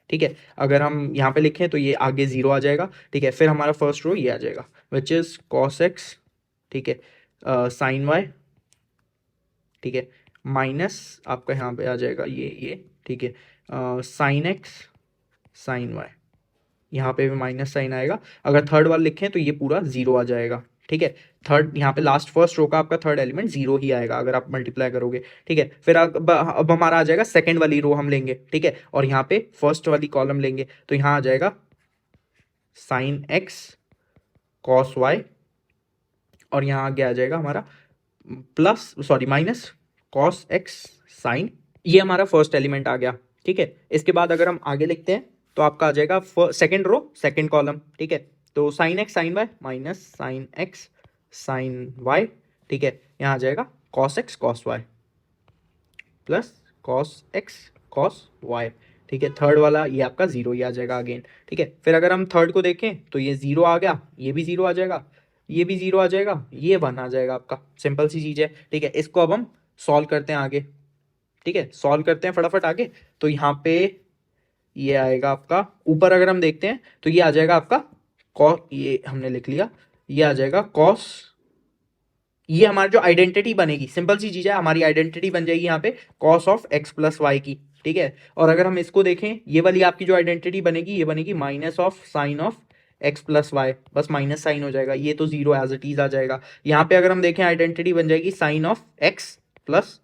ठीक है, अगर हम यहाँ पे लिखें तो ये आगे 0 आ जाएगा। ठीक है, फिर हमारा फर्स्ट रो ये आ जाएगा विच इज कॉस एक्स। ठीक है, साइन वाई। ठीक है, माइनस आपका यहाँ पे आ जाएगा ये। ठीक है, साइन एक्स साइन वाई, यहाँ पे भी माइनस साइन आएगा। अगर थर्ड वाला लिखें तो ये पूरा 0 आ जाएगा। ठीक है, थर्ड यहाँ पे लास्ट फर्स्ट रो का आपका थर्ड एलिमेंट 0 ही आएगा अगर आप मल्टीप्लाई करोगे। ठीक है, फिर अब हमारा आ जाएगा सेकंड वाली रो हम लेंगे। ठीक है, और यहाँ पे फर्स्ट वाली कॉलम लेंगे, तो यहाँ आ जाएगा साइन एक्स कॉस वाई, और यहाँ आगे आ जाएगा हमारा plus sorry minus cos x sine ये हमारा फर्स्ट एलिमेंट आ गया, ठीक है। इसके बाद अगर हम आगे लिखते हैं तो आपका आ जाएगा सेकेंड रो सेकेंड कॉलम, ठीक है। तो sine x sine y minus sine x sine y, ठीक है। यहाँ आ जाएगा cos x cos y plus cos x cos y, ठीक है। थर्ड वाला ये आपका जीरो ही आ जाएगा अगेन, ठीक है। फिर अगर हम थर्ड को देखें तो ये जीरो आ गया, ये भी जीरो आ जाएगा, ये भी जीरो आ जाएगा, ये वन आ जाएगा आपका। सिंपल सी चीज है, ठीक है। इसको अब हम सॉल्व करते हैं आगे, ठीक है। सॉल्व करते हैं फटाफट आगे। तो यहाँ पे ये आएगा आपका, ऊपर अगर हम देखते हैं तो ये आ जाएगा आपका कॉस, ये हमने लिख लिया, ये आ जाएगा कॉस, ये हमारी जो आइडेंटिटी बनेगी, सिंपल सी चीज है, हमारी आइडेंटिटी बन जाएगी यहाँ पे cos of x plus y की, ठीक है। और अगर हम इसको देखें, ये वाली आपकी जो आइडेंटिटी बनेगी, ये बनेगी minus of sine of x plus y, बस माइनस साइन हो जाएगा, ये तो जीरो एज इट इज आ जाएगा। यहाँ पे अगर हम देखें आइडेंटिटी बन जाएगी sine of x plus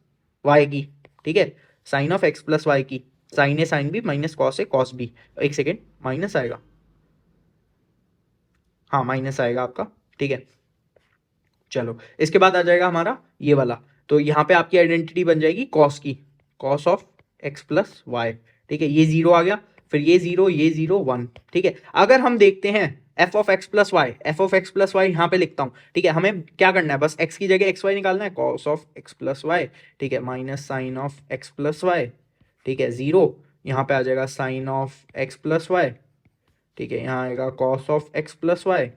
y की, ठीक है। Sine of x plus y की, sine a sine b minus cos a cos b, एक सेकेंड, माइनस आएगा, हाँ माइनस आएगा आपका, ठीक है। चलो इसके बाद आ जाएगा हमारा ये वाला, तो यहाँ पे आपकी आइडेंटिटी बन जाएगी कॉस की, cos of x plus y, ठीक है। ये जीरो आ गया, फिर ये जीरो वन, ठीक है। अगर हम देखते हैं f of x plus y, f of x plus y यहाँ पे लिखता हूँ, ठीक है। हमें क्या करना है, बस एक्स की जगह एक्स वाई निकालना है, cos of x plus y, ठीक है, minus sine of x plus y, ठीक है, जीरो, यहाँ पे आ जाएगा sine of x plus y, ठीक है। यहाँ आएगा cos of x plus y,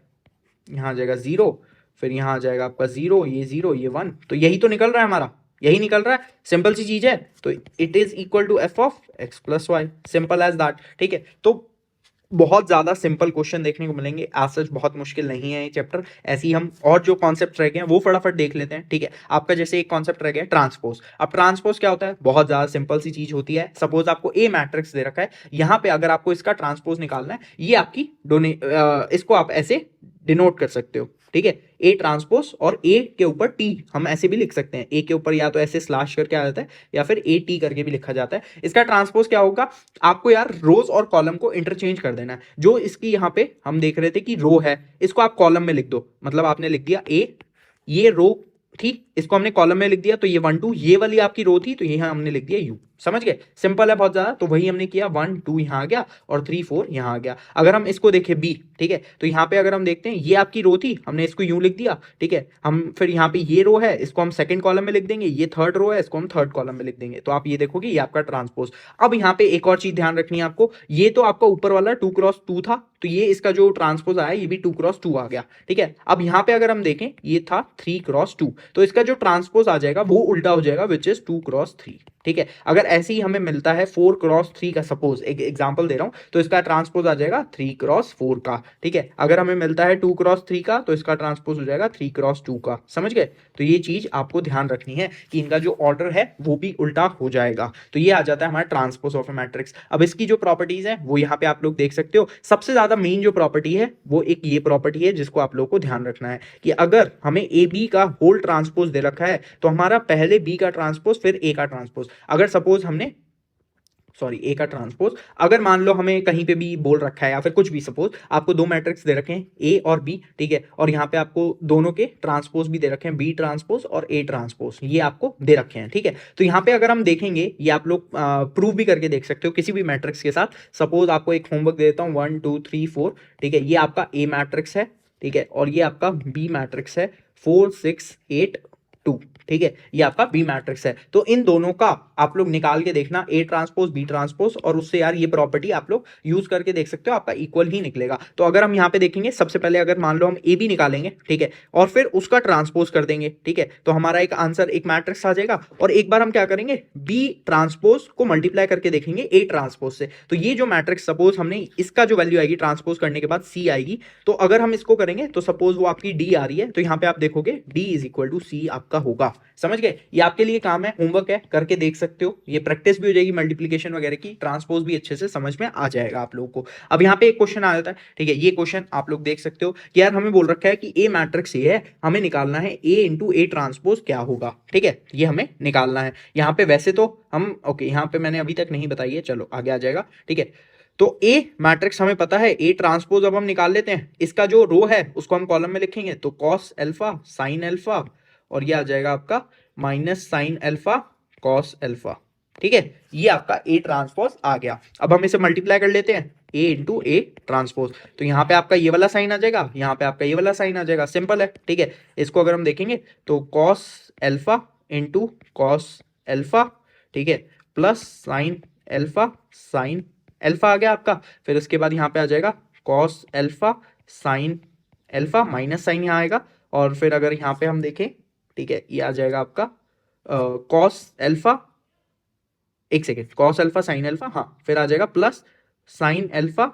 यहाँ आ जाएगा जीरो, फिर यहाँ आ जाएगा आपका जीरो ये वन, तो यही तो निकल रहा है हमारा, यही निकल रहा है, सिंपल सी चीज है। तो it is equal to F of x plus y, simple as that, ठीक है। तो बहुत ज्यादा सिंपल क्वेश्चन देखने को मिलेंगे, एज सच बहुत मुश्किल नहीं है ये चैप्टर। ऐसे ही हम और जो कॉन्सेप्ट रह गए हैं वो फटाफट देख लेते हैं, ठीक है। आपका जैसे एक कॉन्सेप्ट रह गया ट्रांसपोज। अब ट्रांसपोज क्या होता है, बहुत ज्यादा सिंपल सी चीज होती है। सपोज आपको ए मैट्रिक्स दे रखा है, यहाँ पे अगर आपको इसका ट्रांसपोज निकालना है, ये आपकी इसको आप ऐसे डिनोट कर सकते हो, ठीक है। ए ट्रांसपोज और ए के ऊपर टी हम ऐसे भी लिख सकते हैं, ए के ऊपर या तो ऐसे स्लैश करके आ जाता है या फिर ए टी करके भी लिखा जाता है। इसका ट्रांसपोज क्या होगा, आपको यार रोज और कॉलम को इंटरचेंज कर देना है। जो इसकी यहाँ पे हम देख रहे थे कि रो है, इसको आप कॉलम में लिख दो, मतलब आपने लिख दिया ए, ये रो थी, इसको हमने कॉलम में लिख दिया, तो ये वन टू, ये वाली आपकी रो थी, तो यहाँ हमने लिख दिया यू, समझ गए, सिंपल है बहुत ज्यादा। तो वही हमने किया, वन टू यहाँ आ गया और थ्री फोर यहाँ आ गया। अगर हम इसको देखें बी, ठीक है, तो यहाँ पे अगर हम देखते हैं ये आपकी रो थी, हमने इसको यूं लिख दिया, ठीक है। हम फिर यहाँ पे ये रो है, इसको हम सेकंड कॉलम में लिख देंगे, ये थर्ड रो है, इसको हम थर्ड कॉलम में लिख देंगे, तो आप ये देखोगे ये आपका ट्रांसपोज। अब यहाँ पे एक और चीज ध्यान रखनी है आपको, ये तो आपका ऊपर वाला 2x2 था, तो ये इसका जो ट्रांसपोज आया ये भी 2x2 आ गया, ठीक है। अब यहाँ पे अगर हम देखें ये था 3x2, तो इसका जो ट्रांसपोज आ जाएगा वो उल्टा हो जाएगा, विच इज 2x3, ठीक है। अगर ऐसे ही हमें मिलता है 4x3 का, सपोज एक एग्जांपल दे रहा हूं, तो इसका ट्रांसपोज आ जाएगा 3x4 का, ठीक है। अगर हमें मिलता है 2x3 का, तो इसका ट्रांसपोज हो जाएगा 3x2 का, समझ गए। तो ये चीज आपको ध्यान रखनी है कि इनका जो ऑर्डर है वो भी उल्टा हो जाएगा। तो ये आ जाता है हमारा ट्रांसपोज ऑफ ए मैट्रिक्स। अब इसकी जो प्रॉपर्टीज है वो यहाँ पे आप लोग देख सकते हो। सबसे ज्यादा मेन जो प्रॉपर्टी है वो एक ये प्रॉपर्टी है जिसको आप लोग को ध्यान रखना है कि अगर हमें ए बी का होल ट्रांसपोज दे रखा है, तो हमारा पहले बी का ट्रांसपोज फिर ए का ट्रांसपोज। अगर सपोज हमने ए का ट्रांसपोज, अगर मान लो हमें कहीं पे भी बोल रखा है या फिर कुछ भी, सपोज आपको दो मैट्रिक्स दे रखे हैं ए और बी, ठीक है, और यहाँ पे आपको दोनों के ट्रांसपोज भी दे रखे हैं, बी ट्रांसपोज और ए ट्रांसपोज, ये आपको दे रखे हैं, ठीक है। तो यहाँ पे अगर हम देखेंगे, ये आप लोग प्रूव भी करके देख सकते हो किसी भी मैट्रिक्स के साथ। सपोज आपको एक होमवर्क दे देता हूँ, 1 2 3 4, ठीक है, ये आपका ए मैट्रिक्स है, ठीक है, और ये आपका बी मैट्रिक्स है, 4 6 8 2, ठीक है, ये आपका बी मैट्रिक्स है। तो इन दोनों का आप लोग निकाल के देखना, ए ट्रांसपोज बी ट्रांसपोज, और उससे यार ये प्रॉपर्टी आप लोग यूज करके देख सकते हो, आपका इक्वल ही निकलेगा। तो अगर हम यहाँ पे देखेंगे, सबसे पहले अगर मान लो हम ए बी निकालेंगे, ठीक है, और फिर उसका ट्रांसपोज कर देंगे, ठीक है, तो हमारा एक आंसर, एक मैट्रिक्स आ जाएगा। और एक बार हम क्या करेंगे, बी ट्रांसपोज को मल्टीप्लाई करके देखेंगे ए ट्रांसपोज से, तो ये जो मैट्रिक्स, सपोज हमने इसका जो वैल्यू आएगी ट्रांसपोज करने के बाद सी आएगी, तो अगर हम इसको करेंगे तो सपोज वो आपकी डी आ रही है, तो यहाँ पे आप देखोगे डी इज इक्वल टू सी आपका होगा, समझ गए। ये आपके लिए काम है, होमवर्क है, करके देख सकते हो, ये प्रैक्टिस भी हो जाएगी मल्टीप्लिकेशन वगैरह की, ट्रांसपोज भी अच्छे से समझ में आ जाएगा आप लोगों को। अब यहाँ पे एक क्वेश्चन आ जाता है, ठीक है, ये क्वेश्चन आप लोग देख सकते हो कि यार हमें बोल रखा है कि ए मैट्रिक्स ये है, हमें निकालना है ए इंटू ए ट्रांसपोज क्या होगा, ठीक है, ये हमें निकालना है। यहाँ पे वैसे तो हम ओके, यहाँ पे मैंने अभी तक नहीं बताई है, चलो आगे आ जाएगा, ठीक है। तो ए मैट्रिक्स हमें पता है, ए ट्रांसपोज अब हम निकाल लेते हैं, इसका जो रो है उसको हम कॉलम में लिखेंगे, तो कॉस एल्फा साइन एल्फा, और ये आ जाएगा आपका minus sine alpha cos alpha, ठीक है, ये आपका ए ट्रांसपोज आ गया। अब हम इसे मल्टीप्लाई कर लेते हैं, ए इंटू ए ट्रांसपोज, तो यहाँ पे आपका ये वाला साइन आ जाएगा, यहाँ पे आपका ये वाला साइन आ जाएगा, सिंपल है। ठीक है, इसको अगर हम देखेंगे तो cos alpha into cos alpha, ठीक है, प्लस साइन एल्फा आ गया आपका। फिर उसके बाद यहाँ पे आ जाएगा cos alpha sine alpha, minus sine यहाँ आएगा। और फिर अगर यहाँ पे हम देखें, ठीक है, ये आ जाएगा आपका कॉस एल्फा, एक second, cos alpha sine alpha, हाँ, फिर आ जाएगा plus sine alpha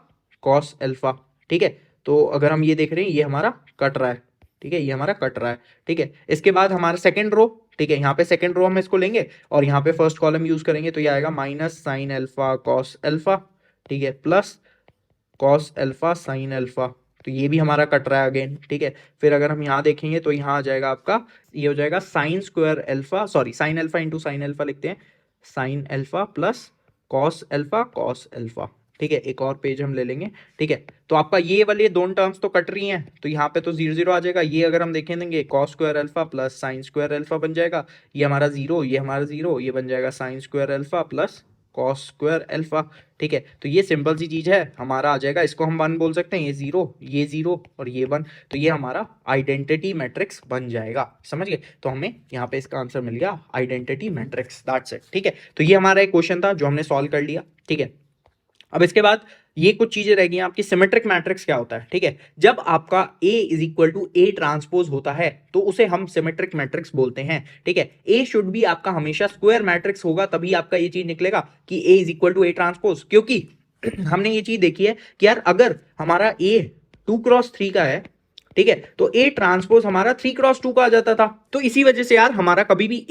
cos alpha. ठीक है, तो अगर हम ये देख रहे हैं ये हमारा कट रहा है, ठीक है, ये हमारा कट रहा है। ठीक है, इसके बाद हमारा सेकंड रो, ठीक है, यहाँ पे सेकंड रो हम इसको लेंगे और यहाँ पे फर्स्ट कॉलम यूज करेंगे, तो ये आएगा minus sine alpha cos alpha, ठीक है, plus cos alpha sine alpha, तो ये भी हमारा कट रहा है अगेन। ठीक है, फिर अगर हम यहाँ देखेंगे तो यहाँ आ जाएगा आपका, ये हो जाएगा sine square alpha, sorry sine alpha into sine alpha लिखते हैं, sine alpha plus cos alpha. ठीक है, एक और पेज हम ले लेंगे। ठीक है, तो आपका ये वाले दोनों टर्म्स तो कट रही हैं, तो यहाँ पे तो 0 0 आ जाएगा। ये अगर हम देखें देंगे cos square alpha plus sine square alpha बन जाएगा, ये हमारा 0, ये हमारा 0, ये बन जाएगा sine square alpha plus cos square alpha. ठीक है, तो ये सिंपल सी चीज है, हमारा आ जाएगा, इसको हम 1 बोल सकते हैं, ये 0 और ये 1, तो ये हमारा आइडेंटिटी मैट्रिक्स बन जाएगा। समझ गए, तो हमें यहाँ पे इसका आंसर मिल गया आइडेंटिटी मैट्रिक्स, दैट्स इट। ठीक है, तो ये हमारा एक क्वेश्चन था जो हमने सॉल्व कर लिया। ठीक है, अब इसके बाद ये कुछ चीजें रह गई आपकी, सिमेट्रिक मैट्रिक्स क्या होता है। ठीक है, जब आपका A is equal to A transpose होता है तो उसे हम सिमेट्रिक मैट्रिक्स बोलते हैं। ठीक है, A शुड भी आपका हमेशा स्क्वायर मैट्रिक्स होगा, तभी आपका ये चीज निकलेगा कि A is equal to A transpose, क्योंकि हमने ये चीज देखी है कि यार अगर हमारा A 2x3 का है, ठीक है, तो A ट्रांसपोज हमारा 3x2 का आ जाता था। तो इसी वजह से यार हमारा कभी भी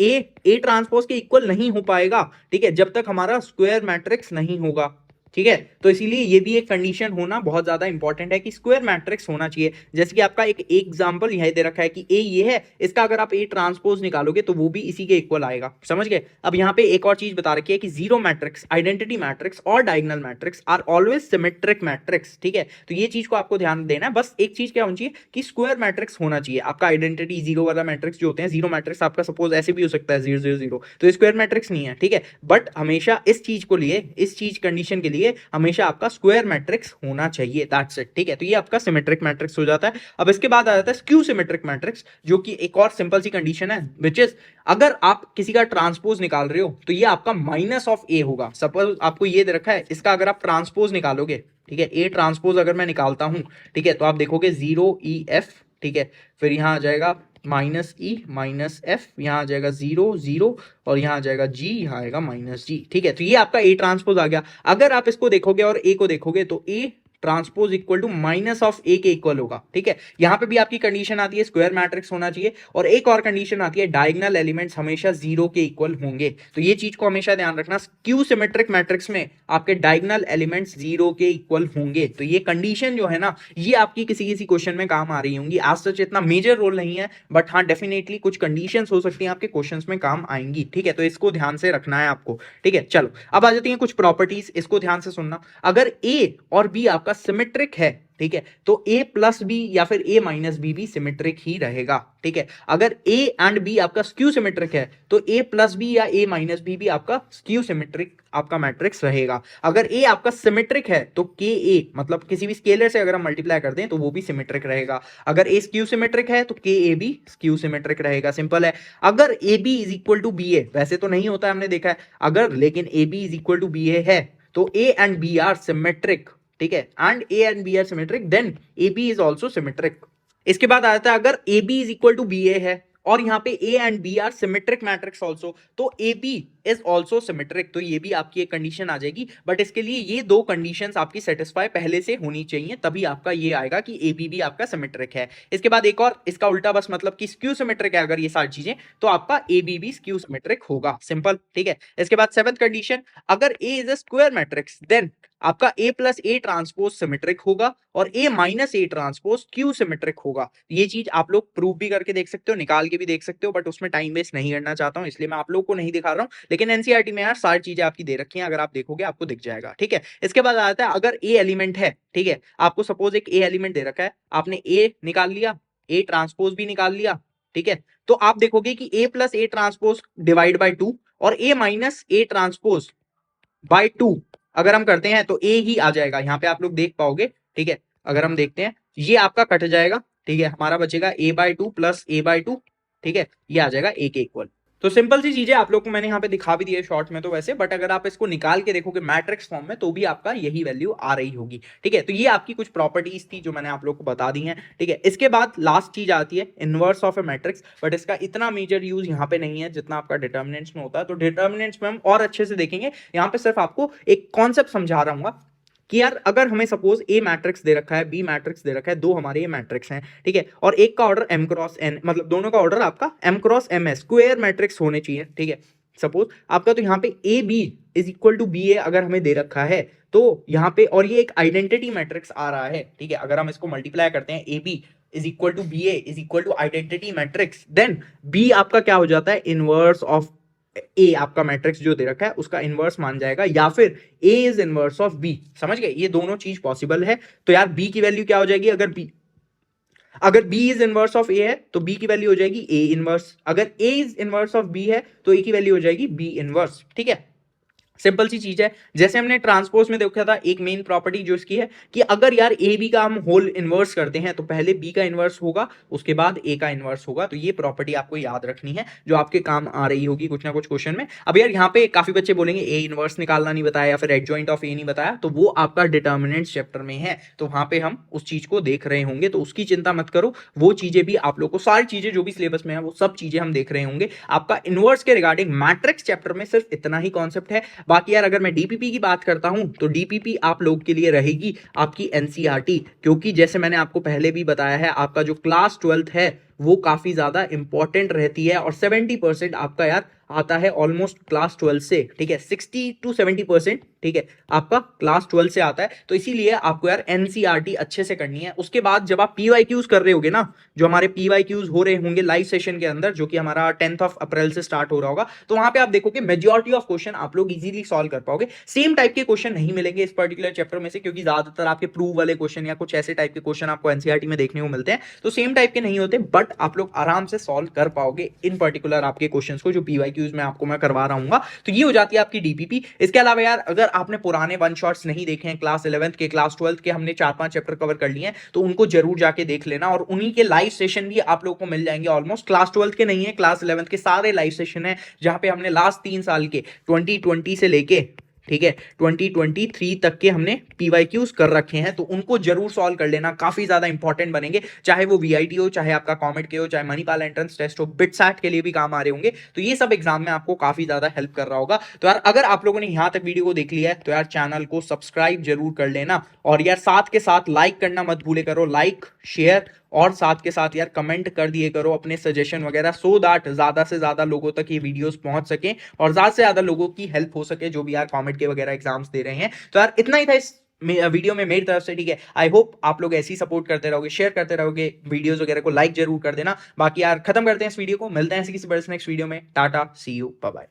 A ट्रांसपोज के इक्वल नहीं हो पाएगा, ठीक है, जब तक हमारा स्क्वायर मैट्रिक्स नहीं होगा। ठीक है, तो इसीलिए ये भी एक कंडीशन होना बहुत ज्यादा इंपॉर्टेंट है कि स्क्वायर मैट्रिक्स होना चाहिए। जैसे कि आपका एक एग्जांपल यहां दे रखा है कि ए ये है, इसका अगर आप ए ट्रांसपोज निकालोगे तो वो भी इसी के इक्वल आएगा। समझ गए। अब यहाँ पे एक और चीज बता रखी है कि जीरो मैट्रिक्स, आइडेंटिटी मैट्रिक्स और diagonal matrix are always symmetric matrix. ठीक है, तो ये चीज को आपको ध्यान देना है। बस एक चीज क्या होनी चाहिए कि स्क्वायर मैट्रिक्स होना चाहिए आपका। आइडेंटिटी जीरो वाला मैट्रिक्स जो होते हैं, जीरो मैट्रिक्स आपका सपोज ऐसे भी हो सकता है 0 0 0, तो स्क्वायर मैट्रिक्स नहीं है। ठीक है, बट हमेशा इस चीज को लिए, इस चीज कंडीशन के लिए हमेशा आपका स्क्वायर मैट्रिक्स होना चाहिए, दैट्स इट। ठीक है, तो ये आपका सिमेट्रिक मैट्रिक्स हो जाता है। अब इसके बाद आ जाता है स्क्यू सिमेट्रिक मैट्रिक्स, जो कि एक और सिंपल सी कंडीशन है, विच इज अगर आप किसी का ट्रांसपोज निकाल रहे हो तो ये आपका माइनस ऑफ ए होगा। सपोज आपको ये दे रखा है, इसका अगर आप ट्रांसपोज निकालोगे, ठीक है, ए ट्रांसपोज अगर मैं निकालता हूं, ठीक है, तो आप देखोगे 0 E F, ठीक है, फिर यहां आ जाएगा -E-F, यहाँ आ जाएगा 0 0 और यहाँ आ जाएगा G, यहाँ आएगा -G। ठीक है, तो ये आपका A ट्रांसपोज आ गया। अगर आप इसको देखोगे और A को देखोगे तो A transpose equal to minus of A के इक्वल होगा। ठीक है, यहां पे भी आपकी कंडीशन आती है स्क्वायर मैट्रिक्स होना चाहिए, और एक और कंडीशन आती है डायगोनल एलिमेंट्स हमेशा 0 के इक्वल होंगे। तो ये चीज को हमेशा ध्यान रखना, स्क्यू सिमेट्रिक मैट्रिक्स में आपके डायगोनल एलिमेंट्स 0 के इक्वल होंगे। तो ये कंडीशन जो है ना, ये आपकी किसी किसी क्वेश्चन में काम आ रही होंगी। आज सच इतना मेजर रोल नहीं है, बट हाँ डेफिनेटली कुछ कंडीशन हो सकती है आपके क्वेश्चन में काम आएंगी। ठीक है, तो इसको ध्यान से रखना है आपको। ठीक है, चलो अब आ जाती है कुछ प्रॉपर्टीज, इसको ध्यान से सुनना। अगर ए और बी आपका सिमेट्रिक है, ठीक है, तो a प्लस बी या फिर a माइनस बी भी सिमेट्रिक ही रहेगा। ठीक है, अगर a एंड b आपका स्क्यू सिमेट्रिक है तो a प्लस बी या a माइनस बी भी आपका स्क्यू सिमेट्रिक आपका मैट्रिक्स रहेगा। अगर a आपका सिमेट्रिक है तो k a, मतलब किसी भी स्केलर से अगर हम मल्टीप्लाई कर दें तो वो भी सिमेट्रिक रहेगा। अगर a स्क्यू सिमेट्रिक है तो k a भी स्क्यू सिमेट्रिक रहेगा, सिंपल है। अगर a b is equal to B A, वैसे तो नहीं होता है, हमने देखा है, अगर लेकिन a b is equal to B A है तो a and b are symmetric. ठीक है, and A and B are symmetric, then A B is also symmetric. इसके बाद आ जाता है अगर A B is equal to B A है और यहाँ पे A and B are symmetric matrix also, तो A B is also symmetric. तो ये भी आपकी एक कंडीशन आ जाएगी, बट इसके लिए ये दो कंडीशंस आपकी सेटिस्फाई पहले से होनी चाहिए, तभी आपका ये आएगा कि ए बी भी आपका सिमेट्रिक है। इसके बाद एक और इसका उल्टा, बस मतलब कि स्क्यू सिमेट्रिक है अगर ये सारी चीजें, तो आपका ए बी भी स्क्यू सिमेट्रिक होगा, सिंपल। ठीक है, इसके बाद सेवंथ कंडीशन, अगर A is a square matrix then आपका a plus A transpose symmetric होगा और a minus A transpose skew symmetric होगा। ये चीज आप लोग प्रूव भी करके देख सकते हो, निकाल के भी देख सकते हो, बट उसमें टाइम वेस्ट नहीं करना चाहता हूं, इसलिए मैं आप लोग को नहीं दिखा रहा हूं। लेकिन एनसीईआरटी में यार सारी चीजें आपकी दे रखी हैं, अगर आप देखोगे आपको दिख जाएगा। ठीक है, इसके बाद आता है अगर ए एलिमेंट है, ठीक है, आपको सपोज एक ए एलिमेंट दे रखा है, आपने ए निकाल लिया, ए ट्रांसपोज भी निकाल लिया, ठीक है, तो आप देखोगे कि A plus A transpose divide by 2 और A minus A transpose by 2 अगर हम करते हैं तो A ही आ जाएगा, यहां पे आप लोग देख पाओगे। ठीक है, अगर हम देखते हैं ये आपका कट जाएगा। ठीक है, हमारा बचेगा A/2 प्लस A/2। ठीक है, ये आ जाएगा A के इक्वल। तो सिंपल सी चीजें आप लोग को मैंने यहाँ पे दिखा भी दी है शॉर्ट में तो वैसे, बट अगर आप इसको निकाल के देखोगे मैट्रिक्स फॉर्म में तो भी आपका यही वैल्यू आ रही होगी। ठीक है, तो ये आपकी कुछ प्रॉपर्टीज थी जो मैंने आप लोग को बता दी हैं। ठीक है, इसके बाद लास्ट चीज आती है inverse of A matrix, but इसका इतना मेजर यूज यहाँ पे नहीं है जितना आपका डिटर्मिनेंट्स में होता है। तो डिटर्मिनेंट्स में हम और अच्छे से देखेंगे, यहाँ पे सिर्फ आपको एक कॉन्सेप्ट समझा रहा हूँ कि यार अगर हमें सपोज ए मैट्रिक्स दे रखा है, बी मैट्रिक्स दे रखा है, दो हमारे ये मैट्रिक्स हैं। ठीक है, और एक का ऑर्डर m क्रॉस n, मतलब दोनों का ऑर्डर आपका m क्रॉस m है, स्क्वायर मैट्रिक्स होने चाहिए। ठीक है, सपोज आपका तो यहाँ पे A B is equal to B A अगर हमें दे रखा है तो यहाँ पे, और ये एक आइडेंटिटी मैट्रिक्स आ रहा है। ठीक है, अगर हम इसको मल्टीप्लाई करते हैं A B is equal to B A is equal to identity matrix, then B आपका क्या हो जाता है, इनवर्स ऑफ ए, आपका मैट्रिक्स जो दे रखा है उसका इनवर्स मान जाएगा, या फिर ए इज इनवर्स ऑफ बी। समझ गए, ये दोनों चीज पॉसिबल है। तो यार बी की वैल्यू क्या हो जाएगी, अगर b इज इनवर्स ऑफ ए है तो b की वैल्यू हो जाएगी a इनवर्स, अगर a is inverse of b है तो a की वैल्यू हो जाएगी b इनवर्स। ठीक है, सिंपल सी चीज है। जैसे हमने ट्रांसपोज में देखा था एक मेन प्रॉपर्टी जो इसकी है कि अगर यार ए बी का हम होल इनवर्स करते हैं तो पहले बी का इनवर्स होगा उसके बाद ए का इनवर्स होगा। तो ये प्रॉपर्टी आपको याद रखनी है जो आपके काम आ रही होगी कुछ ना कुछ क्वेश्चन में। अब यार यहाँ पे काफी बच्चे बोलेंगे ए इनवर्स निकालना नहीं बताया या फिर एडजॉइंट ऑफ ए नहीं बताया, तो वो आपका डिटर्मिनेंट्स चैप्टर में है, तो वहां पे हम उस चीज को देख रहे होंगे, तो उसकी चिंता मत करो। वो चीजें भी आप लोग को, सारी चीजें जो भी सिलेबस में है वो सब चीजें हम देख रहे होंगे। आपका इनवर्स के रिगार्डिंग मैट्रिक्स चैप्टर में सिर्फ इतना ही कॉन्सेप्ट है। बाकी यार अगर मैं डीपीपी की बात करता हूं तो डीपीपी आप लोग के लिए रहेगी आपकी एनसीईआरटी, क्योंकि जैसे मैंने आपको पहले भी बताया है आपका जो क्लास 12th है वो काफी ज्यादा इंपॉर्टेंट रहती है, और 70% आपका यार आता है ऑलमोस्ट क्लास 12 से। ठीक है, 60 to 70%। ठीक है, आपका क्लास 12 से आता है, तो इसीलिए आपको यार एनसीईआरटी अच्छे से करनी है। उसके बाद जब आप पीवाईक्यूज कर रहे होगे ना, जो हमारे पीवाईक्यूज हो रहे होंगे लाइव सेशन के अंदर, जो कि हमारा 10th अप्रैल से स्टार्ट हो रहा होगा, तो वहां पे आप देखोगे मेजॉरिटी ऑफ क्वेश्चन आप लोग इजीली सॉल्व कर पाओगे। सेम टाइप के क्वेश्चन नहीं मिलेंगे इस पर्टिकुलर चैप्टर में से, क्योंकि ज्यादातर आपके प्रूव वाले क्वेश्चन या कुछ ऐसे टाइप के क्वेश्चन आपको एनसीईआरटी में देखने को मिलते हैं, तो सेम टाइप के नहीं होते, बट आप लोग आराम से सॉल्व कर पाओगे इन पर्टिकुलर आपके क्वेश्चंस को जो पीवाईक्यूज में आपको मैं करवा रहा हूँ। तो ये हो जाती है आपकी डीपीपी। इसके अलावा यार अगर आपने पुराने वन शॉट्स नहीं देखे हैं क्लास 11th के, क्लास 12th के, हमने 4-5 चैप्टर कवर कर लिए हैं, तो उनको जरूर जाके देख लेना, और उन्हीं के लाइव सेशन भी आप लोग को मिल जाएंगे। ऑलमोस्ट क्लास 12th के नहीं है, क्लास 11th के सारे लाइव सेशन है, जहां पे हमने लास्ट 3 साल के 2020 से लेके, ठीक है, 2023 तक के हमने पीवाईक्यूज कर रखे हैं, तो उनको जरूर सॉल्व कर लेना, काफी ज्यादा इंपॉर्टेंट बनेंगे। चाहे वो वीआईटी हो, चाहे आपका कॉमेट के हो, चाहे मणिपाल एंट्रेंस टेस्ट हो, बिटसैट के लिए भी काम आ रहे होंगे, तो ये सब एग्जाम में आपको काफी ज्यादा हेल्प कर रहा होगा। तो यार अगर आप लोगों ने यहां तक वीडियो को देख लिया है तो यार चैनल को सब्सक्राइब जरूर कर लेना, और यार साथ के साथ लाइक करना मत भूले करो, लाइक शेयर, और साथ के साथ यार कमेंट कर दिए करो अपने सजेशन वगैरह, सो दैट ज्यादा से ज्यादा लोगों तक ये वीडियोस पहुंच सके और ज्यादा से ज्यादा लोगों की हेल्प हो सके जो भी यार कॉमेट के वगैरह एग्जाम्स दे रहे हैं। तो यार इतना ही था इस वीडियो में मेरी तरफ से। ठीक है, आई होप आप लोग ऐसे ही सपोर्ट करते रहोगे, शेयर करते रहोगे, वीडियोस वगैरह को लाइक जरूर कर देना। बाकी यार खत्म करते हैं इस वीडियो को, मिलते हैं किसी बड़े नेक्स्ट वीडियो में। टाटा, सी यू, बाय बाय।